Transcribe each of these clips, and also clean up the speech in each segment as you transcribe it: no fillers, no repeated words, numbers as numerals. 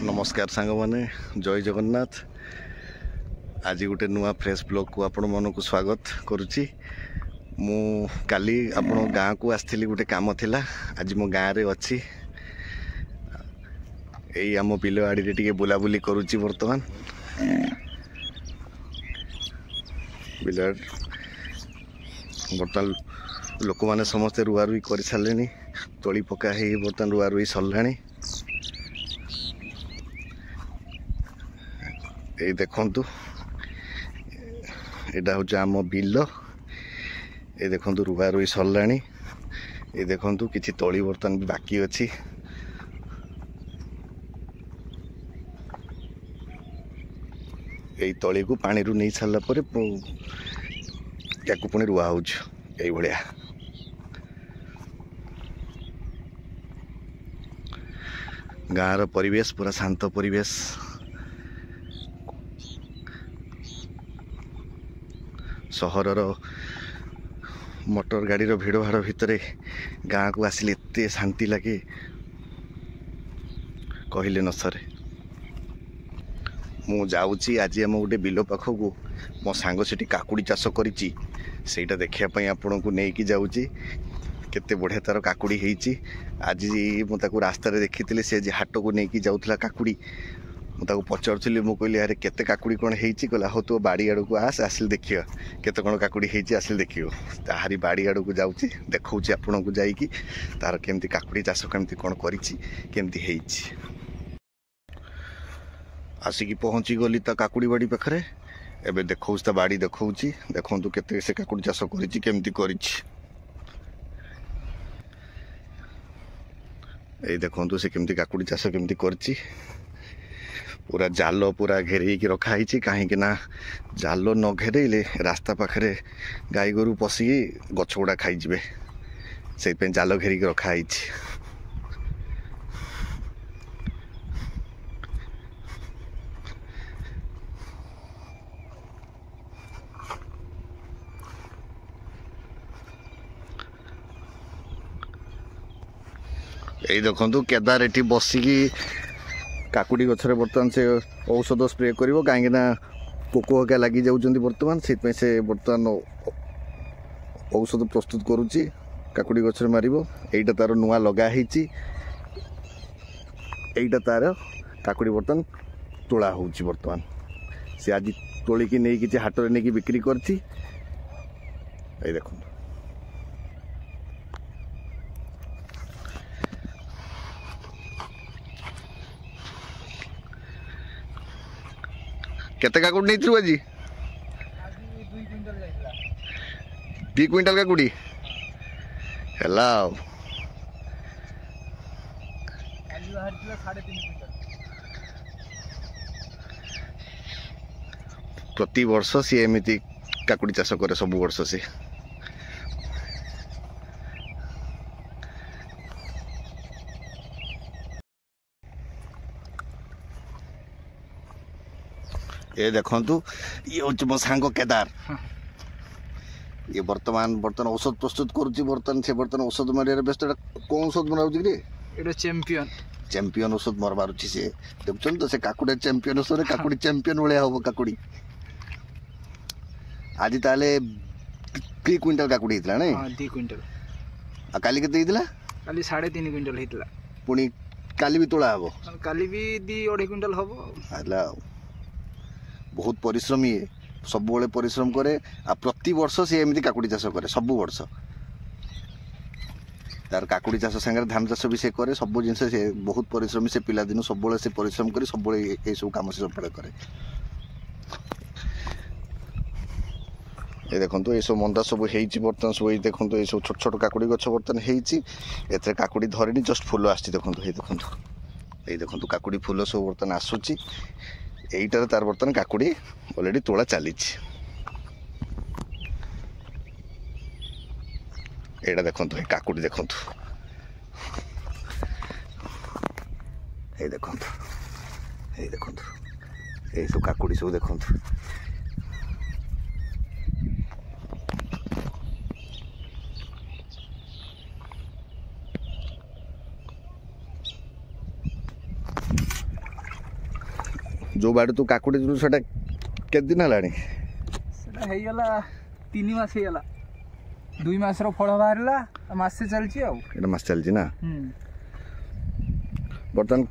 नमस्कार सांग माने जय जगन्नाथ। आज गोटे नुआ फ्रेश ब्लॉग को आपण मन को स्वागत करुच्ची। मु काली आपण गाँ को आसती गोटे काम थिला। आज मो गाँ रे अच्छी यही आम बिल आड़ी टे बुलाबुली करुच्ची। बर्तमान बिल बर्तमान लोक मैंने समस्ते रुआ रुई कर सारे। तली पका ही बर्तमान रुआ रुई सरला। ये देखंतु एटा हूँ आम बिल। ये देखंतु रुआ रुई सरला। ये देखंतु किछि तली बर्तमान भी बाकी अच्छी। यही तली को पानी रू नहीं सारा पर या पुणी रुआ हो भाया। गाँव परिवेश पूरा शांत परिवेश। सहर मोटर गाड़ी भिड़ भाड़ भितर गाँ को आसिले एते शांति लगे कहले न सरे। मु जाऊँगी आज आम गोटे बिल पाखक मो सांग से काकुड़ी चाष करिछि सेटा देखिया आपण को लेकिन जाऊँगी। केते बढ़िया तार काकुड़ी होती। आज मुझे रास्ता देखी से हाट को लेकिन जाऊला काकुड़ी। मुझे पचारूली मु कहली अरे केते काकुड़ी कौन होती कहला हो तो बाड़ी आड़ को आसिल देखिए केते कौन काकुड़ी होती आसिल देखियो। ताहारी बाड़ी आड़ को जाऊँगी देखा आपण को जाकि तार केमती काकुड़ी चाष केमती कौन करमती आसिकी पहुँची गली ता काकुड़ी बाड़ी पाखे। एबे देखौ ता बाड़ी देखौची देखंतु केते से काकुड़ी चाष करिछि केमती करिछि। ए देखंतु से केमती काकुड़ी चाष केमती करछि। पूरा जाल पूरा घेरे की रखाई कहीं ना जाल न घेरेले रास्ता पाखे गाई गोरु पशिकी गछ गुड़ा खाईजे से जाल घेरिकी रखाई। यही देखु केदार एटी बसिकी काकुड़ी गछरे बर्तमान से औषध स्प्रे करिवो कहीं पोको हका लगी जाउछन्ती। बर्तमान से बर्तमान औषध प्रस्तुत करुच्ची काकुड़ी गछरे मारिबो। एइटा तार नुआ लगा हेची। एइटा तार काकुड़ी बर्तमान तोला होउची। बर्तमान से आज तोलिकी नहीं कि हाट रे नहीं बिक्री करछि। ए देखो केते काकुड़ी नहीं थी आज 2 क्विंटल काकुड़ी हेला। प्रति वर्ष सी एमती काकुड़ी चाष करे सब वर्ष से। ये देखंतु ये हूँ मो सांग केदार। ये बर्तमान औषध प्रस्तुत करुच्ची। बर्तमान से औषध मारे व्यस्त। कौन औषध मरा चैंपियन औषध मर मारुची से देखुन तो से काकुड़ी चैंपियन औषध काकुड़ी चैंपियन भाया हम काकुड़ी। आज ताले 3 क्विंटल काकुड़ी होता ना 2 क्विंटल। काली के काली 3.5 क्विंटल होता। पुणी काली भी तोला हम काली भी 2-2.5 क्विंटल हम। बहुत परिश्रमी है सब बड़े परिश्रम करे। आ प्रति वर्ष सी एमती काकुड़ी चाष करे सब वर्ष। तार काकुड़ी चाष संगे धान चाष भी से करे सब जिन से बहुत परिश्रमी से पिला दिन सब से परिश्रम कर सब ये सब कम से सब करे। ये देखो ये सब मंदा सब होती। बर्तमान सब देखो ये सब छोट छोट काकुड़ी गछ बर्तमान होती। काकुड़ी धरनी जस्ट फुल आसी। देखो ये देखो काकुड़ी फुल सब बर्तमान आसूची। यहीटार तार बर्तमान काकुड़ी ऑलरेडी तोला चली। एटा देखो काकुड़ी देखो ये देखो ये सब काकुड़ी सब देखो। जो बाड़ी तू काकुड़ी सेटा केते दिन हलानी सेटा हेगला 3 मास हेगला 2 मासर फल बाहरला मासे चलची आ एटा मास चलची ना बर्तन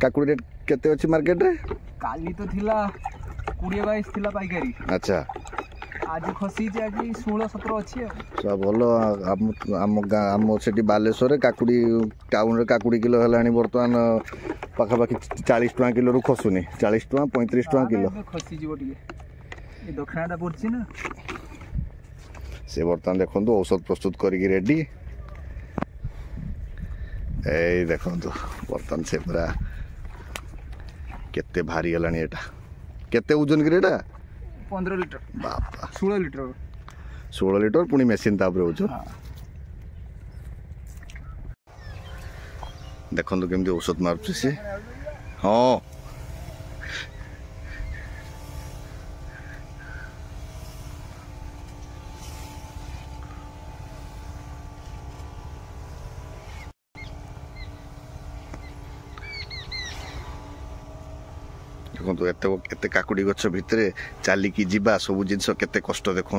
काकुड़ी रेट केते अछि मार्केट रे काली तो थिला 20-22 थिला पाइकारी अच्छा आज खसी जे आज 16-17 अछि सब बोलो आम सेठी बालेश्वर काकुड़ी टाउन रे काकुड़ी किलो हलानी बर्तमान पाखा पाखी 40 टका किलो रु खसुनी 40 टका 35 टका किलो खसी जीवो टिके ए दक्षिणाटा पड़छि ना से बर्तमान देखो औषध प्रस्तुत करी रेडी ए देखो बर्तमान से पूरा केते भारी हलानी एटा केते ओजन की एटा 15 लीटर बापा 16 लीटर पुणी मेसीन तापर ओजन देखो केमती औषध मारुछ से हाँ देखो एते काकुड़ी गछ भितर चलिकी जीवा सब जिनस केते कष्ट देखु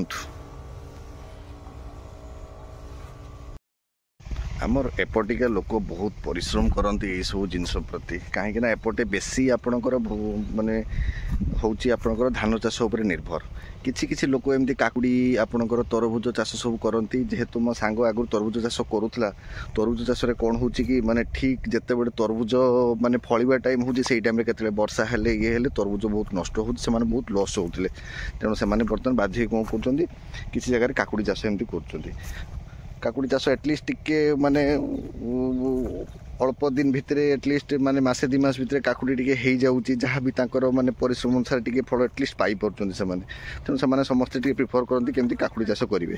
आमर एपटिका लोक बहुत परिश्रम करती ये सब जिनस प्रति कहीं एपटे बेसी आपणकर माने होची आपणकर धान चाष उपर निर्भर किछि किछि लोक एमती काकुड़ी आपणकर तरभुज चाष सब करती जेहेतु मो सांग आगु तरभुज चाष करूला तरभुज चाष कौन होची कि माने ठीक जिते बड़े तरभुज माने फलिबा टाइम होची सेई टाइम रे केतले वर्षा हेले ये हेले तरभुज बहुत नष्ट होची से माने बहुत लॉस होउतले तेणु से माने बर्तन बाध्य कोन करचंदी किछि जगह रे काकुड़ी चाष एमती करचंदी काकुड़ी चाष एटलिस्ट टिके माने अल्प दिन भितर एटलिस्ट माने मासे 2 मास भितर काकुड़ी टिके हेई जाउची जहाँ भी तांकर माने परिश्रम अनुसार टिके फल एटलिस्ट पाई परचंदी से माने तेणु से माने समस्त टिके प्रिफर करती केमती काकुड़ी चाष करिवे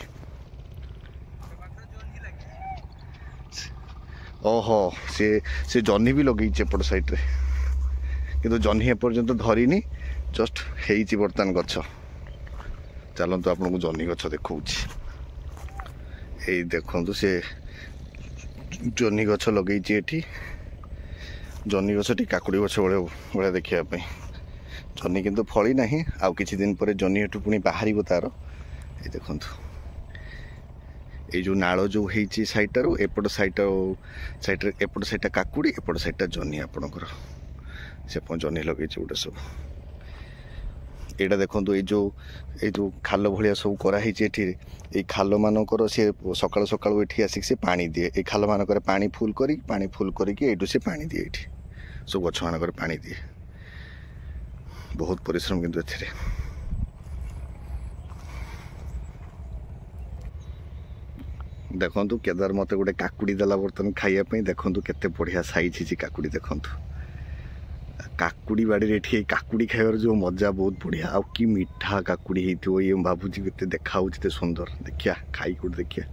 ओहो से जह्नी भी लगे एपट साइड रे किंतु जह्नी एपर्यंत धरिनी जस्ट हेई बर्तमान गछ चलतु आपको जह्नी गछ देखौछि ये देखो से जह्नी गछ लगे जह्नी गछ टी काकुड़ी गछ भाया देखापी जह्नी किंतु फली ना आउ किछि दिन पर जह्नी एठू पुणी बाहर तार ये देखो ये जो नाल जो होती साइटार एपट साइड एपट साइडटा काकुड़ी एपट साइडटा जह्नी आपणकर से जह्नी लगे गोटे सब एटा देखो ये जो खाल भाया सब कराई खाल मानकर सी सकाल सकाल ये आसिक से पानी दिए ये खाल मानक पानी फुल करके एटू से पानी दिए ये सब गछ मानक पानी दिए बहुत परिश्रम किंतु एथिरे देखु केदार मत गोटे काकुड़ी देला बर्तन खाइबा देखु केते बढ़िया साइज है काकुड़ी देखु काकुड़ी बाड़ी रे काकुड़ी खाइबार जो मजा बहुत बढ़िया आ कि मीठा काकुड़ी हेइथो ये भाबुची केते देखाउ केते सुंदर देखिया खाई कोड देखिया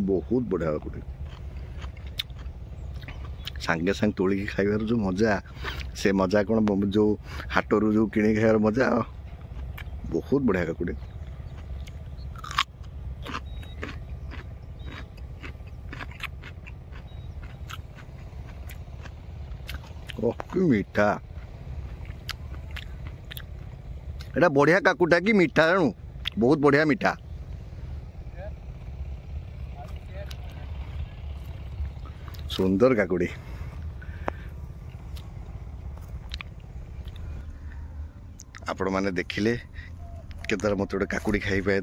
बहुत बढ़िया काकुड़ी सांगे सांग तोलिकी खाइबार जो मजा से मजा कौन जो हाटरू जो किणी खाइबार मजा बहुत बढ़िया काकुड़ी कि मीठा एटा बढ़िया काकुटा कि मीठा जाणु बहुत बढ़िया मीठा सुंदर काकुड़ी आपण माने देखिले केदार मत गोटे काकुड़ी खाइबा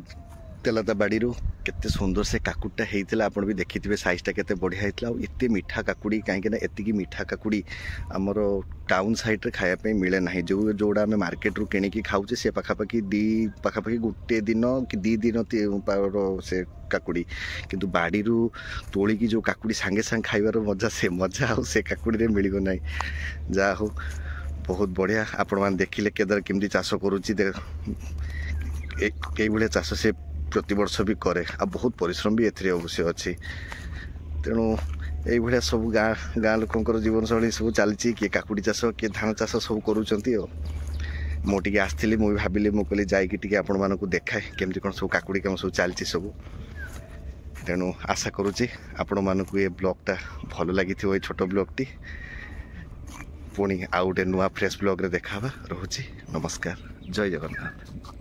देला ता बाड़ी रू केते सुंदर से काकुड़टा हेइतिला आपण भी देखिथिबे साइजटा केते बढ़िया हेइतिला एते मीठा काकुड़ी काहेकि ना एतिकी मीठा काकुड़ी हमर टाउन साइड रे खाया पे मिले नाही जो जोड़ा में मार्केट रू किणी की खाउचे से पाखापाखी गोटे दिन कि 2 दिन से काकुड़ी किंतु बाड़ी रू तोली की जो काकुड़ी सांगे सांग खाइबार मजा से काकुड़ी रे मिलिगो नाही जा हो बहुत बढ़िया आपण मान देखिले केदार केमती चाष करूची कई भाया चाष से प्रति वर्ष भी करे आ बहुत परिश्रम भी एथिरे अवश्य अच्छी तेणु ये सब गाँ लोकर जीवन शैली सब चलती किए काकुड़ी चाष किए धान चाष सब करूँगी मुझे आसती मुझे भाविली मुझे कहली जाकि आपण मानक देखाए केमती कौन सब काकुड़ी कम सब चलती सब ତେଣୁ ଆଶା କରୁଛି ଆପଣମାନଙ୍କୁ ଏ ବ୍ଲଗ୍ଟା ଭଲ ଲାଗିଥିବ, ଏ ଛୋଟ ବ୍ଲଗ୍ଟି। ପୁଣି ଆଉ ଗୋଟେ ନୂଆ ଫ୍ରେଶ୍ ବ୍ଲଗ୍ରେ ଦେଖା ହେବା। ରହୁଛି, ନମସ୍କାର, ଜୟ ଜଗନ୍ନାଥ।